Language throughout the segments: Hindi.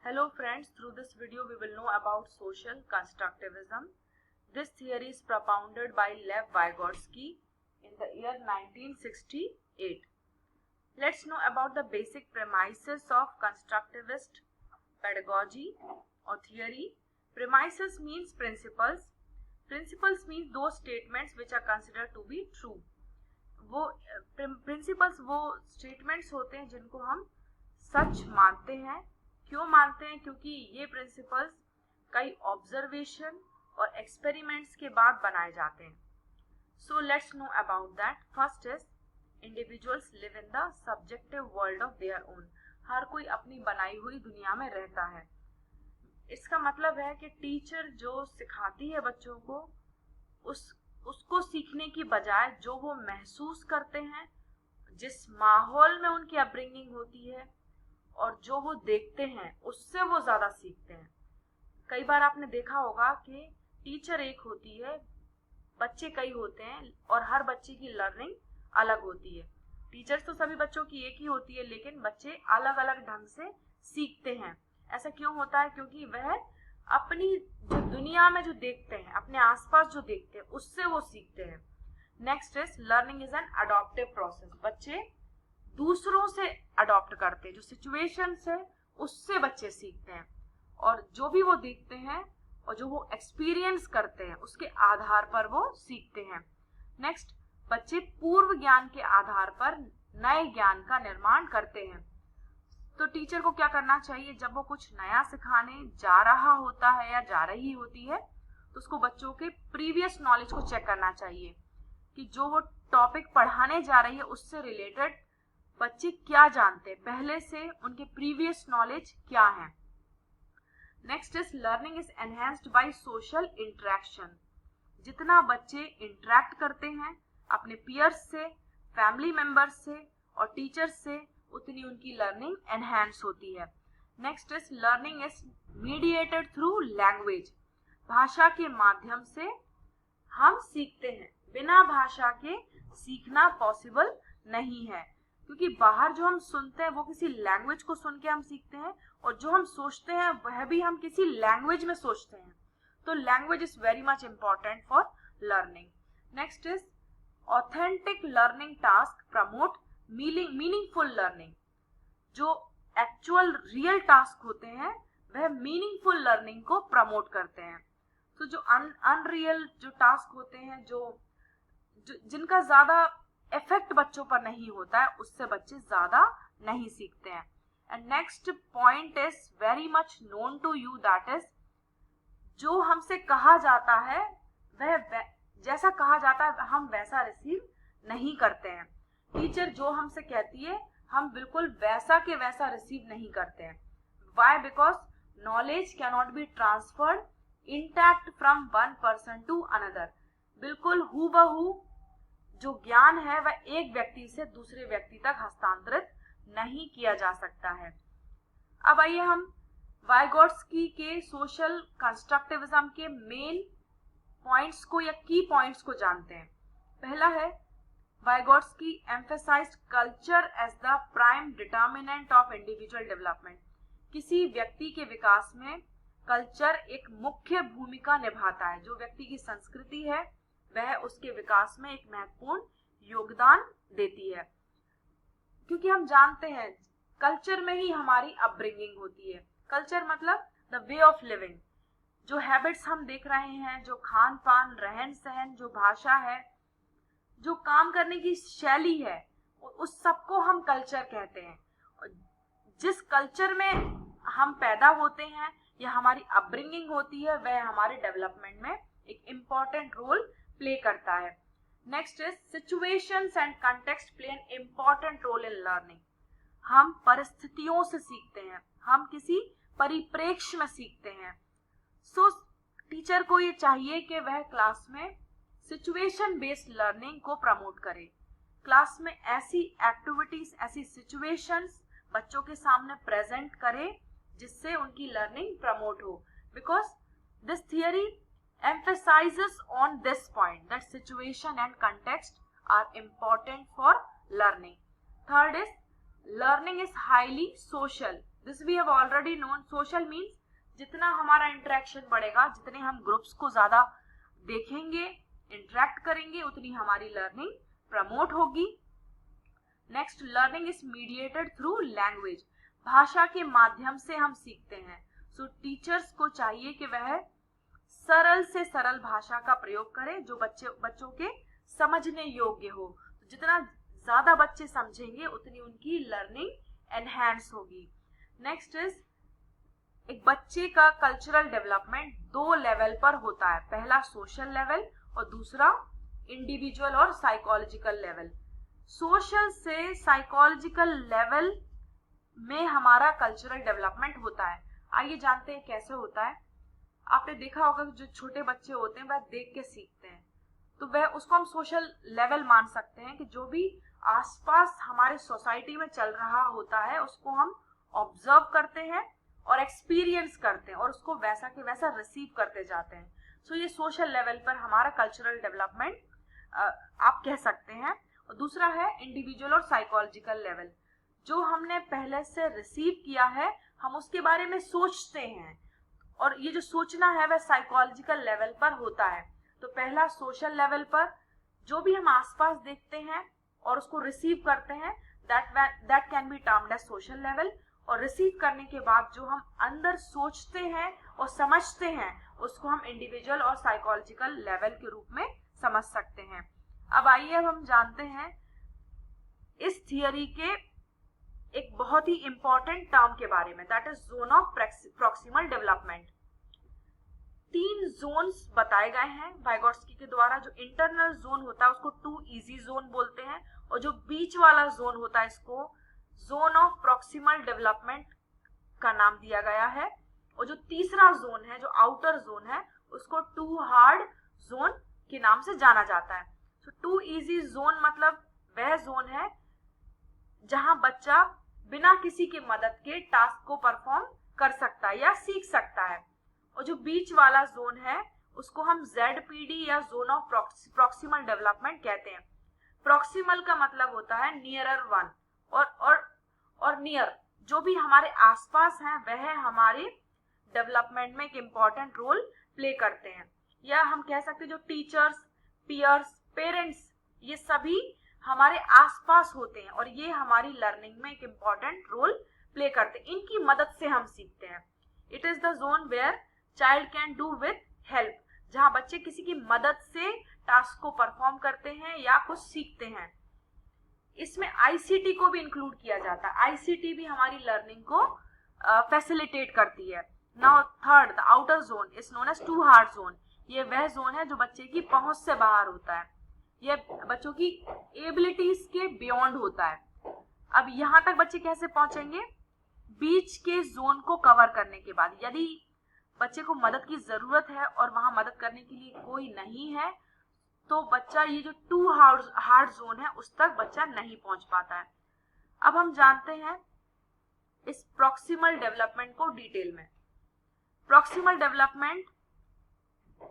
Hello friends, through this video we will know about social constructivism. This theory is propounded by Lev Vygotsky in the year 1968. Let's know about the basic premises of constructivist pedagogy or theory. Premises means principles. Principles means those statements which are considered to be true. वो principles वो statements होते हैं जिनको हम सच मानते हैं. क्यों मानते हैं? क्योंकि ये प्रिंसिपल्स कई ऑब्जर्वेशन और एक्सपेरिमेंट्स के बाद बनाए जाते हैं. So let's know about that. First is individuals live in the subjective world of their own. हर कोई अपनी बनाई हुई दुनिया में रहता है. इसका मतलब है कि टीचर जो सिखाती है बच्चों को उसको सीखने की बजाय जो वो महसूस करते हैं, जिस माहौल में उनकी अपब्रिंगिंग होती है और जो वो देखते हैं उससे वो ज्यादा सीखते हैं. कई बार आपने देखा होगा कि टीचर एक होती है, बच्चे कई होते हैं और हर बच्चे की लर्निंग अलग होती है. टीचर्स तो सभी बच्चों की एक ही होती है, लेकिन बच्चे अलग अलग ढंग से सीखते हैं. ऐसा क्यों होता है? क्योंकि वह अपनी जो दुनिया में जो देखते हैं, अपने आसपास जो देखते हैं, उससे वो सीखते हैं. Next is learning is an adoptive process. बच्चे दूसरों से अडॉप्ट करते हैं. जो सिचुएशंस है उससे बच्चे सीखते हैं और जो भी वो देखते हैं और जो वो एक्सपीरियंस करते हैं उसके आधार पर वो सीखते हैं. नेक्स्ट, बच्चे पूर्व ज्ञान के आधार पर नए ज्ञान का निर्माण करते हैं. तो टीचर को क्या करना चाहिए? जब वो कुछ नया सिखाने जा रहा होता है या जा रही होती है तो उसको बच्चों के प्रीवियस नॉलेज को चेक करना चाहिए कि जो वो टॉपिक पढ़ाने जा रही है उससे रिलेटेड बच्चे क्या जानते हैं, पहले से उनके प्रीवियस नॉलेज क्या है. Next is learning is enhanced by social interaction. जितना बच्चे इंटरेक्ट करते हैं अपने पीयर्स से, फैमिली मेंबर्स से और टीचर्स से, उतनी उनकी लर्निंग एनहेंस होती है. Next is learning is mediated through language. भाषा के माध्यम से हम सीखते हैं. बिना भाषा के सीखना पॉसिबल नहीं है, क्योंकि बाहर जो हम सुनते हैं वो किसी लैंग्वेज को सुन के हम सीखते हैं और जो हम सोचते हैं वह भी हम किसी लैंग्वेज में सोचते हैं. तो language is very much important for learning. Next is authentic learning task promote meaningful learning. जो एक्चुअल रियल टास्क होते हैं वह मीनिंगफुल लर्निंग को प्रमोट करते हैं. तो जो अनरियल जो टास्क होते हैं, जो जिनका ज्यादा इफेक्ट बच्चों पर नहीं होता है, उससे बच्चे ज्यादा नहीं सीखते हैं. And next point is very much known to you, that is जो हमसे कहा जाता है वह जैसा कहा जाता है हम वैसा रिसीव नहीं करते हैं. टीचर जो हमसे कहती है हम बिल्कुल वैसा के वैसा रिसीव नहीं करते हैं. Why? Because knowledge can not be transferred intact from one person to another. बिल्कुल हूबहू जो ज्ञान है वह एक व्यक्ति से दूसरे व्यक्ति तक हस्तांतरित नहीं किया जा सकता है. अब आइए हम वाइगोट्स्की के सोशल कंस्ट्रक्टिविज्म के मेन पॉइंट्स को या की पॉइंट्स को जानते हैं. पहला है, Vygotsky emphasised culture as the prime determinant of individual development. किसी व्यक्ति के विकास में कल्चर एक मुख्य भूमिका निभाता है. जो व्यक्ति की संस्कृति है वह उसके विकास में एक महत्वपूर्ण योगदान देती है, क्योंकि हम जानते हैं कल्चर में ही हमारी अपब्रिंगिंग होती है. कल्चर मतलब द वे ऑफ लिविंग. जो हैबिट्स हम देख रहे हैं, जो खान पान, रहन सहन, जो भाषा है, जो काम करने की शैली है, उस सबको हम कल्चर कहते हैं. जिस कल्चर में हम पैदा होते हैं या हमारी अपब्रिंगिंग होती है वह हमारे डेवलपमेंट में एक इम्पॉर्टेंट रोल प्ले करता है. Next is situations and context play an important role in learning. हम परिस्थितियों से सीखते हैं, हम किसी परिप्रेक्ष्य में सीखते हैं. सो टीचर को ये चाहिए कि वह क्लास में सिचुएशन बेस्ड लर्निंग को प्रमोट करे. क्लास में ऐसी एक्टिविटीज, ऐसी सिचुएशंस बच्चों के सामने प्रेजेंट करे जिससे उनकी लर्निंग प्रमोट हो. Because this theory emphasizes on this point that situation and context are important for learning. Third is learning is highly social. This we have already known. Social means जितना हमारा इंटरेक्शन बढ़ेगा, जितने हम ग्रुप्स को ज्यादा देखेंगे, इंटरेक्ट करेंगे, उतनी हमारी लर्निंग प्रमोट होगी. Next, learning is mediated through language. भाषा के माध्यम से हम सीखते हैं. सो टीचर्स को चाहिए कि वह सरल से सरल भाषा का प्रयोग करें जो बच्चों के समझने योग्य हो. तो जितना ज्यादा बच्चे समझेंगे उतनी उनकी लर्निंग एनहांस होगी. नेक्स्ट इज, एक बच्चे का कल्चरल डेवलपमेंट 2 लेवल पर होता है. पहला सोशल लेवल और दूसरा इंडिविजुअल और साइकोलॉजिकल लेवल. सोशल से साइकोलॉजिकल लेवल में हमारा कल्चरल डेवलपमेंट होता है. आइए जानते हैं कैसे होता है. आपने देखा होगा कि जो छोटे बच्चे होते हैं वह देख के सीखते हैं, तो वह उसको हम सोशल लेवल मान सकते हैं कि जो भी आसपास हमारे सोसाइटी में चल रहा होता है उसको हम ऑब्जर्व करते हैं और एक्सपीरियंस करते हैं और उसको वैसा के वैसा रिसीव करते जाते हैं. सो ये सोशल लेवल पर हमारा कल्चरल डेवलपमेंट आप कह सकते हैं. और दूसरा है इंडिविजुअल और साइकोलॉजिकल लेवल. जो हमने पहले से रिसीव किया है हम उसके बारे में सोचते हैं, और ये जो सोचना है वह साइकोलॉजिकल लेवल पर होता है. तो पहला सोशल लेवल पर जो भी हम आसपास देखते हैं और उसको रिसीव करते हैं, that can be termed as social level. और रिसीव करने के बाद जो हम अंदर सोचते हैं और समझते हैं उसको हम इंडिविजुअल और साइकोलॉजिकल लेवल के रूप में समझ सकते हैं. अब आइए अब हम जानते हैं इस थियरी के एक बहुत ही इंपॉर्टेंट टर्म के बारे में, that is zone of proximal development. 3 zones बताए गए हैं वाइगोट्स्की के द्वारा. जो इंटरनल जोन होता है उसको 2 इजी जोन बोलते हैं, और जो बीच वाला जोन होता है इसको जोन ऑफ प्रॉक्सिमल डेवलपमेंट का नाम दिया गया है. और जो तीसरा जोन है, जो आउटर जोन है, उसको 2 हार्ड जोन के नाम से जाना जाता है. तो 2 इजी जोन मतलब वह जोन है जहां बच्चा बिना किसी की मदद के टास्क को परफॉर्म कर सकता है या सीख सकता है. और जो बीच वाला जोन है उसको हम ZPD या जोन ऑफ प्रॉक्सिमल डेवलपमेंट कहते हैं. प्रॉक्सिमल का मतलब होता है नियरर वन, और नियर जो भी हमारे आसपास हैं वह हमारे डेवलपमेंट में एक इम्पॉर्टेंट रोल प्ले करते हैं. या हम कह सकते हैं जो टीचर्स, पियर्स, पेरेंट्स, ये सभी हमारे आसपास होते हैं और ये हमारी लर्निंग में एक इम्पॉर्टेंट रोल प्ले करते हैं. इनकी मदद से हम सीखते हैं. It is the zone where child can do with help, जहां बच्चे किसी की मदद से टास्क को परफॉर्म करते हैं या कुछ सीखते हैं. इसमें ICT को भी इंक्लूड किया जाता है. ICT भी हमारी लर्निंग को फैसिलिटेट करती है. Now third, the outer zone is known as 2 hard zone. ये वह जोन है जो बच्चे की पहुंच से बाहर होता है. यह बच्चों की एबिलिटीज के बियॉन्ड होता है. अब यहां तक बच्चे कैसे पहुंचेंगे? बीच के जोन को कवर करने के बाद. यदि बच्चे को मदद की जरूरत है और वहां मदद करने के लिए कोई नहीं है तो बच्चा ये जो 2 हार्ड जोन है उस तक बच्चा नहीं पहुंच पाता है. अब हम जानते हैं इस प्रॉक्सिमल डेवलपमेंट को डिटेल में. Proximal development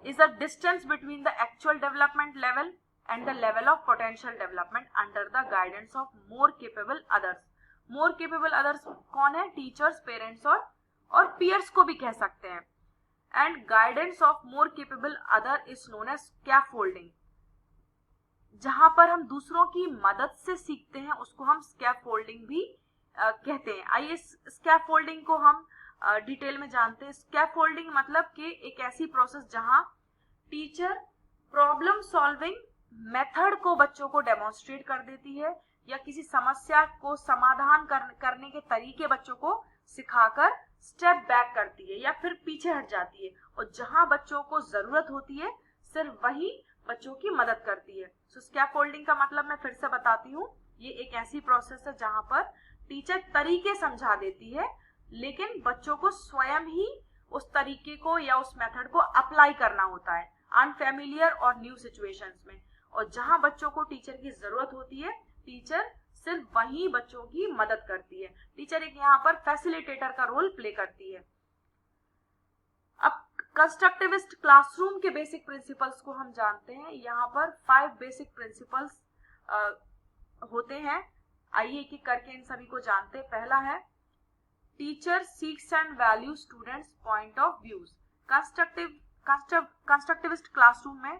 is a distance between the actual development level and the level of potential development under the guidance of more capable others. More capable others कौन है? टीचर्स, पेरेंट्स और peers को भी कह सकते हैं. And guidance of more capable other is known as scaffolding. जहां पर हम दूसरों की मदद से सीखते हैं उसको हम scaffolding भी कहते हैं. आइए scaffolding को हम डिटेल में जानते हैं. स्कैफोल्डिंग मतलब कि एक ऐसी प्रोसेस जहां टीचर प्रॉब्लम सॉल्विंग मेथड को बच्चों को डेमोन्स्ट्रेट कर देती है या किसी समस्या को समाधान करने के तरीके बच्चों को सिखाकर स्टेप बैक करती है या फिर पीछे हट जाती है, और जहां बच्चों को जरूरत होती है सिर्फ वही बच्चों की मदद करती है. सो स्कैफोल्डिंग का मतलब मैं फिर से बताती हूँ. ये एक ऐसी प्रोसेस है जहां पर टीचर तरीके समझा देती है लेकिन बच्चों को स्वयं ही उस तरीके को या उस मेथड को अप्लाई करना होता है अनफेमिलियर और न्यू सिचुएशंस में. और जहां बच्चों को टीचर की जरूरत होती है टीचर सिर्फ वही बच्चों की मदद करती है. टीचर एक यहाँ पर फैसिलिटेटर का रोल प्ले करती है. अब कंस्ट्रक्टिविस्ट क्लासरूम के बेसिक प्रिंसिपल्स को हम जानते हैं. यहाँ पर 5 बेसिक प्रिंसिपल्स होते हैं. आइए एक एक करके इन सभी को जानते हैं. पहला है teacher seeks and value students point of views. Constructivist classroom में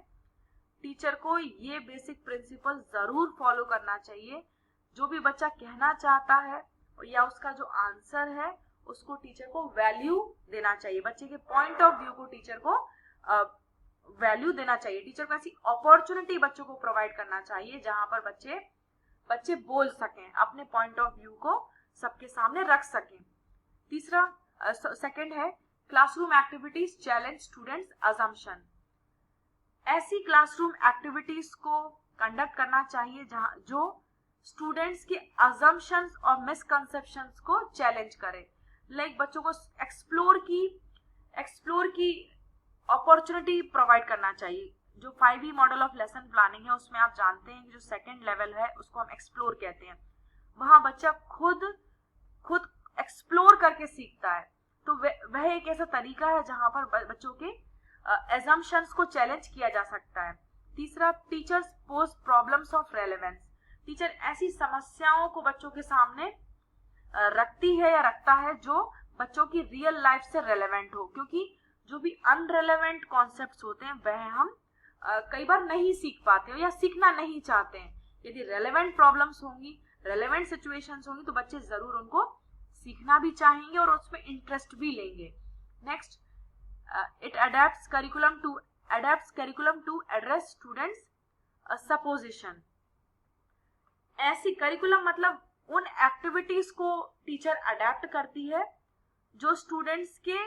टीचर को ये बेसिक प्रिंसिपल जरूर फॉलो करना चाहिए। जो भी बच्चा कहना चाहता है या उसका जो आंसर है उसको टीचर को वैल्यू देना चाहिए। बच्चे के पॉइंट ऑफ व्यू को टीचर को वैल्यू देना चाहिए। टीचर को ऐसी अपॉर्चुनिटी बच्चों को प्रोवाइड करना चाहिए जहां पर बच्चे बोल सकें, अपने पॉइंट ऑफ व्यू को सबके सामने रख सकें। तीसरा सेकंड है classroom activities challenge students assumption. ऐसी क्लासरूम एक्टिविटीज को कंडक्ट करना चाहिए जहां जो स्टूडेंट्स के अजम्पशंस और मिसकंसेप्शंस को चैलेंज करे। लाइक बच्चों को एक्सप्लोर की अपॉर्चुनिटी प्रोवाइड करना चाहिए। जो 5E model of lesson planning है उसमें आप जानते हैं कि जो सेकंड लेवल है उसको हम एक्सप्लोर कहते हैं। वहां बच्चा खुद एक्सप्लोर करके सीखता है। तो वह एक ऐसा तरीका है जहां पर बच्चों के assumptions को चैलेंज किया जा सकता है। तीसरा, teachers pose problems of relevance. Teacher ऐसी समस्याओं को बच्चों के सामने रखती है या रखता है जो बच्चों की रियल लाइफ से रेलेवेंट हो, क्योंकि जो भी अनरेलेवेंट कॉन्सेप्ट्स होते हैं वह हम कई बार नहीं सीख पाते हो या सीखना नहीं चाहते हैं। यदि रेलेवेंट प्रॉब्लम्स होंगी, रेलेवेंट सिचुएशंस होंगी तो बच्चे जरूर उनको सीखना भी चाहेंगे और उसमें इंटरेस्ट भी लेंगे। Next, it adapts curriculum to address students supposition। ऐसी करिकुलम मतलब उन एक्टिविटीज को टीचर अडेप्ट करती है जो स्टूडेंट्स के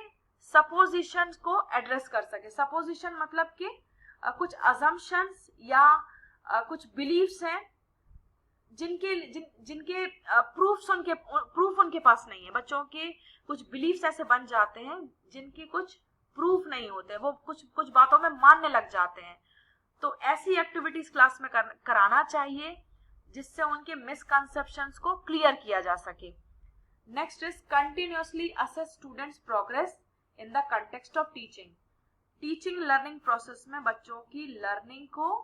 सपोजिशंस को एड्रेस कर सके। सपोजिशन मतलब कि कुछ अजम्पशंस या कुछ बिलीफ्स हैं जिनके प्रूफ उनके पास नहीं है। बच्चों के कुछ बिलीफ्स ऐसे बन जाते हैं जिनके कुछ प्रूफ नहीं होते, वो कुछ बातों में मानने लग जाते हैं। तो ऐसी एक्टिविटीज क्लास में कराना चाहिए जिससे उनके मिसकंसेप्शंस को क्लियर किया जा सके। Next is continuously assess students progress in the context of teaching learning process में बच्चों की लर्निंग को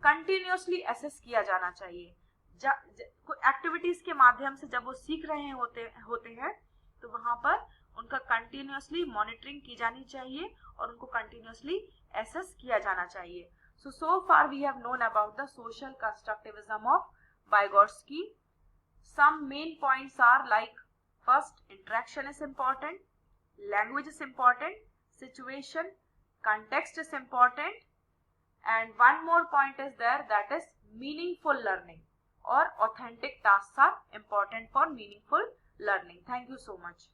कंटिन्यूअसली असेस किया जाना चाहिए। एक्टिविटीज के माध्यम से जब वो सीख रहे होते हैं तो वहां पर उनका कंटिन्यूअसली मॉनिटरिंग की जानी चाहिए और उनको कंटिन्यूअसली असेस किया जाना चाहिए। So far we have known about the social constructivism of Vygotsky. Some main points are like, first, interaction is important, language is important, situation, context is important, and one more point is there, that is meaningful learning or authentic tasks are important for meaningful learning. Thank you so much.